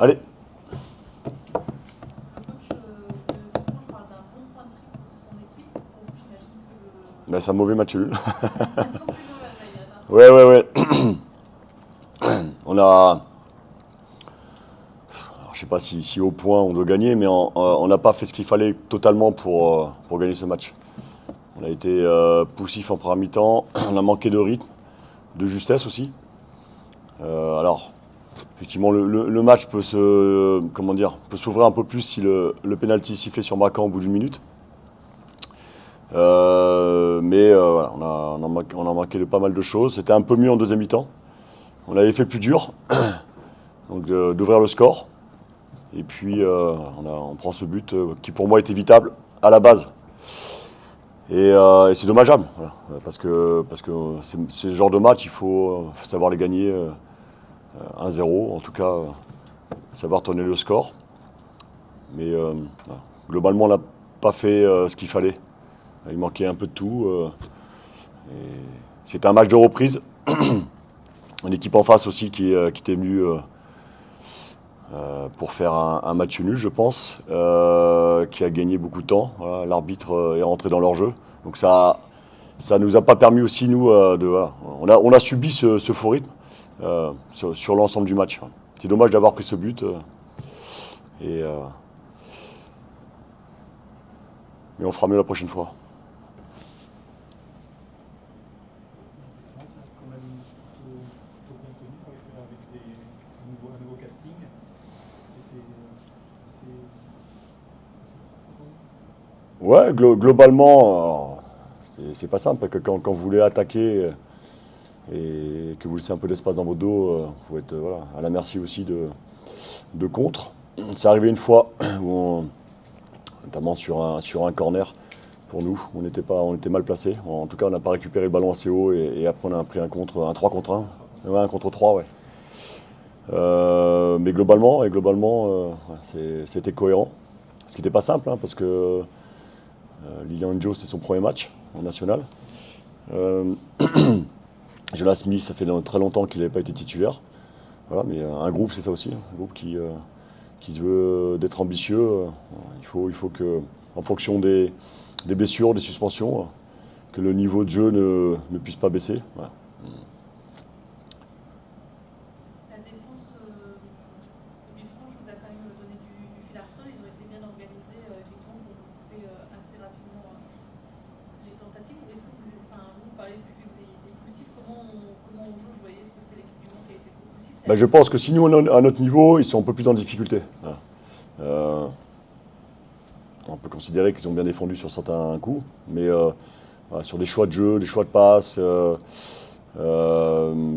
Allez. Le coach de Dijon parle d'un bon point de prix pour son équipe. Pour vous, j'imagine que Ben, c'est un mauvais match nul. non plus mauvaise veille. Ouais. On a. Alors, je sais pas si au point on doit gagner, mais on n'a pas fait ce qu'il fallait totalement pour gagner ce match. On a été poussif en première mi-temps, on a manqué de rythme, de justesse aussi. Alors, effectivement, le match peut peut s'ouvrir un peu plus si le penalty sifflé sur Macan au bout d'une minute. Voilà, on a manqué de pas mal de choses. C'était un peu mieux en deuxième mi-temps. On avait fait plus dur, donc d'ouvrir le score. Et puis on prend ce but qui pour moi était évitable à la base. Et c'est dommageable, voilà, parce que c'est ce genre de match, il faut savoir les gagner 1-0, en tout cas savoir tourner le score. Mais voilà. Globalement, on n'a pas fait ce qu'il fallait. Il manquait un peu de tout. C'était un match de reprise. Une équipe en face aussi qui était venue pour faire un match nul, je pense, qui a gagné beaucoup de temps. Voilà, l'arbitre est rentré dans leur jeu. Donc ça nous a pas permis aussi, nous, voilà. On a subi ce faux rythme sur l'ensemble du match. C'est dommage d'avoir pris ce but. Et, euh, mais on fera mieux la prochaine fois. Non, c'est quand même plutôt bien connu pour faire avec un nouveau casting. C'était assez Ouais, globalement, c'est pas simple, parce que quand vous voulez attaquer et que vous laissez un peu d'espace dans votre dos, vous pouvez être voilà, à la merci aussi de contre. C'est arrivé une fois, notamment sur un corner pour nous, on était mal placés. En tout cas, on n'a pas récupéré le ballon assez haut et après on a pris un 3 contre 1. Ouais, un contre 3, ouais. Mais globalement, ouais, c'était cohérent. Ce qui n'était pas simple, hein, parce que Lilian Joe, c'était son premier match en national. Euh, Jonas Smith, ça fait très longtemps qu'il n'avait pas été titulaire. Voilà, mais un groupe, c'est ça aussi. Un groupe qui veut d'être ambitieux. Il faut que, en fonction des blessures, des suspensions, que le niveau de jeu ne puisse pas baisser. Voilà. La défense de Villefranche vous a quand même donné du fil à retordre. Ils ont été bien organisés, effectivement, pour couper assez rapidement les tentatives. Est-ce que vous parlez du fait que vous ayez été poussif, comment on joue? Je voyais, est-ce que c'est l'équipe du monde qui a été poussif? Ben, je pense que si nous, à notre niveau, ils sont un peu plus en difficulté. Voilà. On peut considérer qu'ils ont bien défendu sur certains coups, mais voilà, sur des choix de jeu, des choix de passe,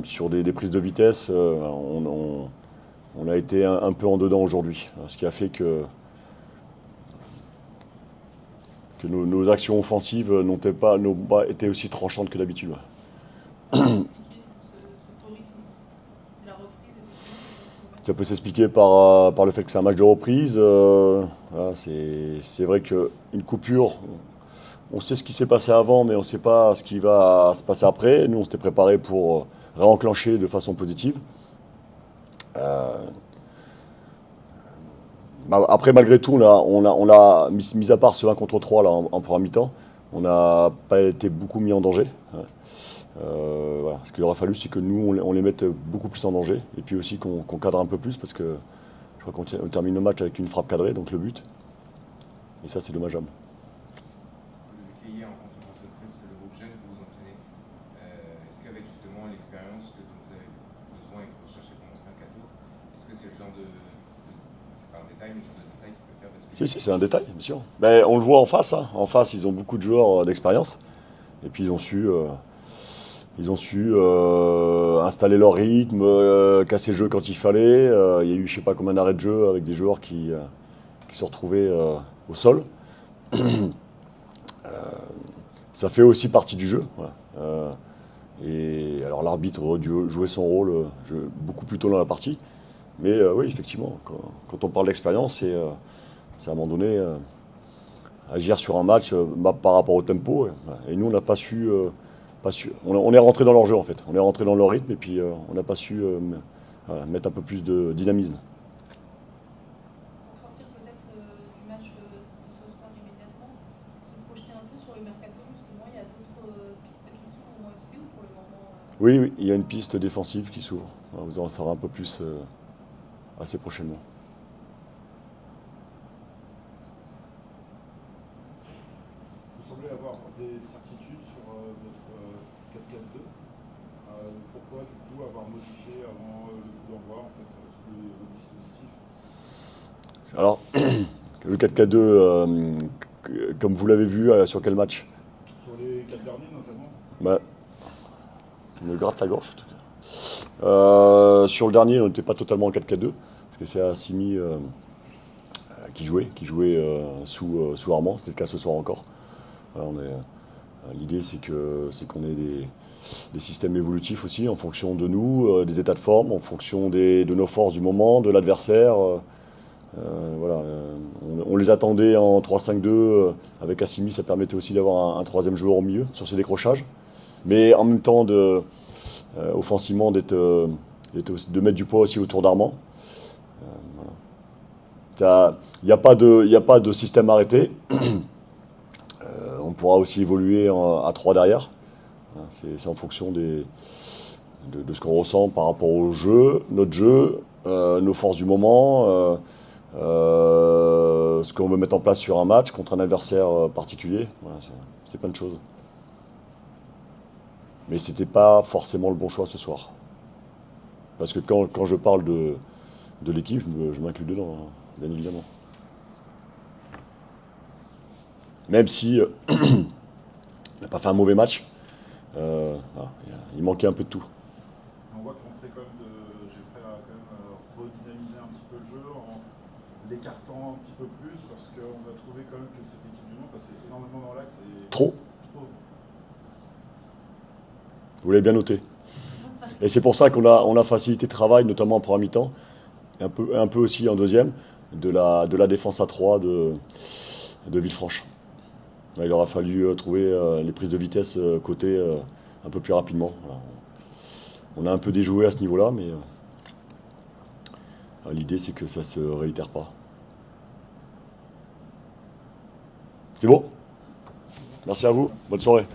sur des prises de vitesse, on a été un peu en dedans aujourd'hui. Ce qui a fait que nos actions offensives n'ont pas été aussi tranchantes que d'habitude. Expliquer ce faux rythme? C'est la reprise, effectivement, qui fait que Ça peut s'expliquer par le fait que c'est un match de reprise. Voilà, c'est vrai qu'une coupure, on sait ce qui s'est passé avant, mais on ne sait pas ce qui va se passer après. Nous, on s'était préparé pour réenclencher de façon positive. Euh, Après, malgré tout, mis à part ce 1 contre 3 là, en première mi-temps, on n'a pas été beaucoup mis en danger. Voilà. Ce qu'il aurait fallu, c'est que nous, on les mette beaucoup plus en danger. Et puis aussi qu'on cadre un peu plus, parce que je crois qu'on termine le match avec une frappe cadrée, donc le but. Et ça, c'est dommageable. Vous évoquiez hier en conférence de presse le groupe jeune que vous entraînez. Est-ce qu'avec justement l'expérience que vous avez besoin et que vous recherchez pour ce mercato, est-ce que c'est le genre c'est pas un détail, mais le genre de détail qui peut faire basculer? Si, c'est un détail, bien sûr. Mais on le voit en face. Hein. En face, ils ont beaucoup de joueurs d'expérience. Et puis, ils ont su installer leur rythme, casser le jeu quand il fallait. Il y a eu je sais pas combien d'arrêts de jeu avec des joueurs qui se retrouvaient au sol. Ça fait aussi partie du jeu. Voilà. Et alors l'arbitre aurait dû jouer son rôle beaucoup plus tôt dans la partie. Mais oui, effectivement, quand on parle d'expérience, c'est à un moment donné agir sur un match par rapport au tempo. Et nous, on n'a pas su... on est rentré dans leur jeu en fait. On est rentré dans leur rythme et puis on n'a pas su voilà, mettre un peu plus de dynamisme. Oui, oui, il y a une piste défensive qui s'ouvre. Vous en saurez un peu plus assez prochainement. Vous semblez avoir des certitudes sur votre 4-4-2. Pourquoi du coup avoir modifié avant le coup d'envoi en fait, le dispositif? Alors, le 4-4-2, comme vous l'avez vu, sur quel match? Sur les 4 derniers notamment. Bah, il me gratte la gorge. En tout cas. Sur le dernier, on n'était pas totalement en 4-4-2, parce que c'est Assimi qui jouait sous Armand. C'était le cas ce soir encore. Voilà, l'idée, c'est qu'on ait des systèmes évolutifs aussi, en fonction de nous, des états de forme, en fonction de nos forces du moment, de l'adversaire. Voilà, on les attendait en 3-5-2 avec Assimi, ça permettait aussi d'avoir un troisième joueur au milieu sur ses décrochages. Mais en même temps, offensivement, de mettre du poids aussi autour d'Armand. Voilà. Il n'y a pas de système arrêté. On pourra aussi évoluer à 3 derrière. C'est en fonction de ce qu'on ressent par rapport au jeu, notre jeu, nos forces du moment, ce qu'on veut mettre en place sur un match contre un adversaire particulier. Voilà, c'est plein de choses. Mais c'était pas forcément le bon choix ce soir. Parce que quand je parle de l'équipe, je m'inclus dedans, hein, bien évidemment. Même si on n'a pas fait un mauvais match, voilà, il manquait un peu de tout. On voit que l'entrée quand même de Geoffrey a quand même redynamisé un petit peu le jeu en l'écartant un petit peu plus parce qu'on a trouvé quand même que cette équipe du Mans passait énormément dans l'axe et Trop. Vous l'avez bien noté. Et c'est pour ça qu'on a facilité le travail, notamment en première mi-temps, et un peu aussi en deuxième, de la défense à 3 de Villefranche. Là, il aura fallu trouver les prises de vitesse côté un peu plus rapidement. Voilà. On a un peu déjoué à ce niveau-là, mais l'idée c'est que ça ne se réitère pas. C'est bon? Merci à vous, bonne soirée.